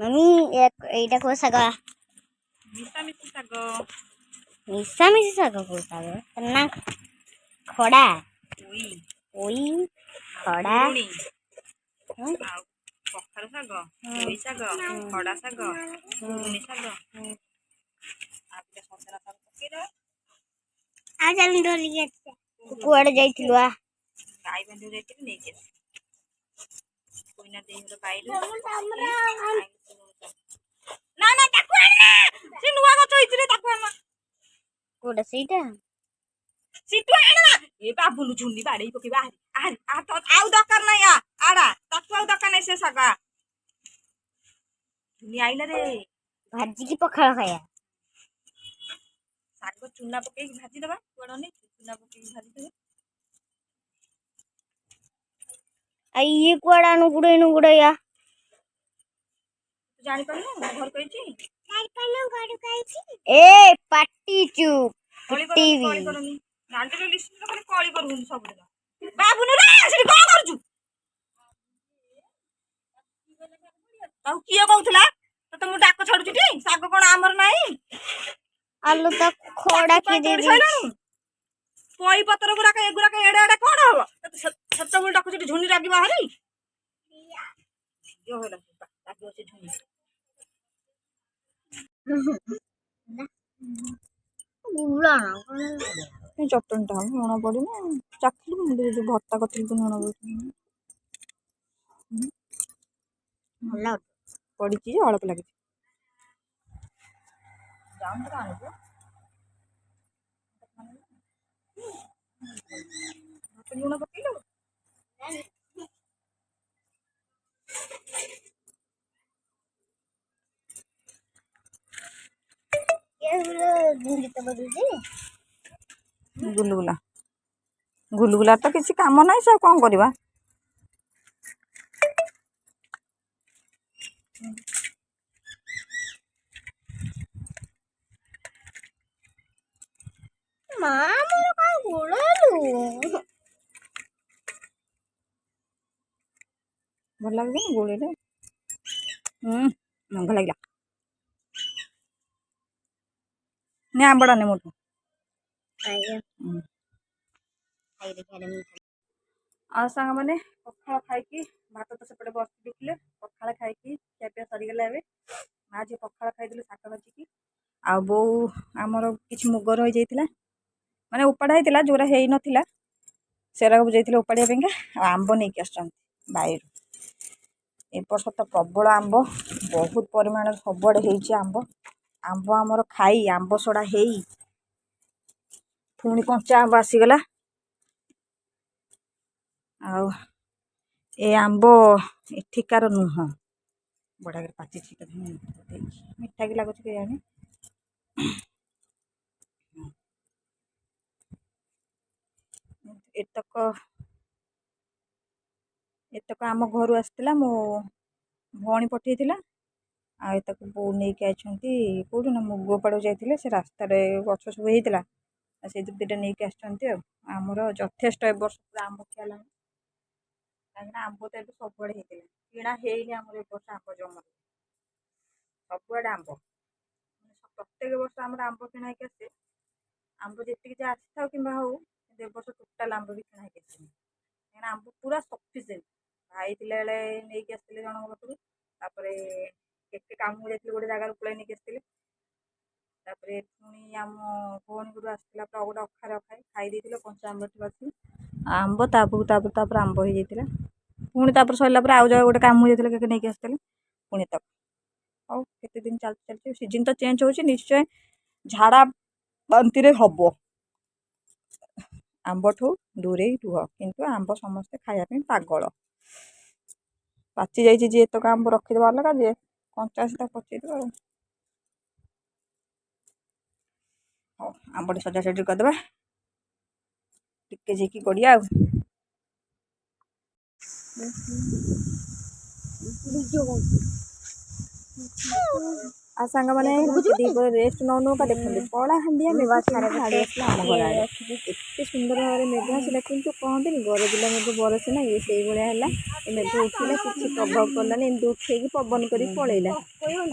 Mummy एटा को saga मिशामिशी saag मिशामिशी साग को सागा ना खड़ा पोई ओई खड़ा कखारु शाग पोई शाग खड़ा शाग पुरुणी शाग सजना शाग पकेइदे आ चल डोली कुआड़े जाइथिलु आ गाई बांधु जाइथिलु नै के कोइना देई हर बाइलु ना ना ताकू आना से नुवा गछ होइतिले ताकू आना कोडा सेटा सिटु आना ए बाबुलु झुंडी बाडे पकेबा आ तो आउ दरकार नै आडा ताकू आउ दरकार नै से सागा झुंडी आइला रे भाजी की पखाळ खाया साग चुना पके भाजी दबा कोडा नै चुना पके भाजी दबा आई ये कुआड़ा नु गुड़ैया तू जानि पनु घर कहिची ए पाटी चुप टीवी नांटे लिस्ट खाली कॉल करू सब दिन बाबुनु रे से कोन करजु ताऊ किए कहउथला तो मु डाक छडुची टी साग कोन हमर नाही आलू तक खोड़ा के दे दी पई पत्र गुरा के एगुरा के एडे एडे कोन हो सत्त मु डाक छडी झुनी रागी बाहरी यो होला ताकि ओसे झुनी गुला ना चटन टा लुण पड़े ना चाखिलु मुझे जो भत्ता कथिल तो लुण भला पड़ी अल्प लगे जाऊन तो आने लुण पकेलु गुलगुला गुलगुला तो किसी काम ना सब कौन करवा मां मोर का गोळालु भल लगे गोले भल लगे ने आंबड़ा ने मोटू आ सांग मैंने पखाड़ खाई भात तो सेपटे बस देखिले पखाड़ खाई खियापिया सरीगला माँ झी पखाड़ खाई शाग भाजिकी आ बो आमर कि मुग रही जाता माने उपाड़ा होता जोरा हो नाला सेरा जाइए उपाड़िया आंब नहीं आस बाइर ए वर्ष तो प्रबल आंब बहुत परिमाण सबुआड़े होती आंब आंब आमर खाई आंब सड़ा है पुणी कंचा आंब आसीगला ए आंब एठिकार नुह बड़ा पाचि मीठा कि लगुच के जानी एतक आम घर आसला मो भौणी पठे आतक बो नहीं आई कौट ना मुग पाड़ जाते से रास्त गछ सब होता से दुटा नहीं आमर यथेष ए वर्ष पूरा आंब खिया कहीं आंब तो सबुआड़े होता किणा है आम वर्ष आंब जम सबुआड़े आंब प्रत्येक वर्ष आम आंब किणा आसे आंब जी आसी कि वर्ष टोटाल आंब भी किणा कहीं आंब पूरा सफिसीयंट भाई थिला नहीं आसते जन पाखर केते काम जाते गोटे जगार पुला नहीं आसते पुणी आम भौणी गुरु आसला पूरा गोटे अखार अखाए खाई कंचा आंब अच्छी आंब तापर आंब हो जाता पुणी सरला आउ जगह गोटे काम हो जाता नहीं आसते पुणी तक और केते दिन चलती चलती सीजन तो चेंज हो निश्चय झाड़ा बांति हम आंब ठू दूरे रुह किंतु आंब समस्ते खायापी पागल पाचि जाइए जी तक आंब रखीद अलग जी कंचा से पचेद आंब सजा सजी करदे टिके जी गड़िया आ सांग मैंने दीपर रेस्ट नौ नौ का देखते कला हांडिया मेघ छाड़ी आसला आम घर आड़े एत सुंदर भाव में मेघ आसला कि कहते गरजिला मेघ बरसे ना ये से भाया है मेघ उठिला किसी प्रभाव पड़लानी एमती उठेकी पवन कर पलैला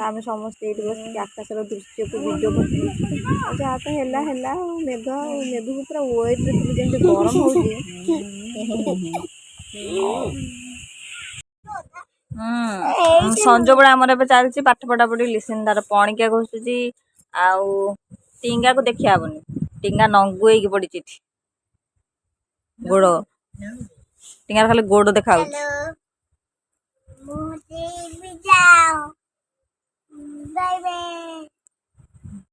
आम समस्ते ये बस आकाशर दृश्य को भिडियो कर जहाँ तो है मेघ मेघ को पूरा वेट रे जमी गरम हो संज बेला आमर ए चलती पाठ पढ़ा पढ़ी लिसन तार पणिकिया घुसुची आउ टींगा को देखिया हबनी टींगा नंगु होगी पड़ी गोड़ टींगार खाली गोड़ देखा हेलो मुझे भी जाओ बाय बाय।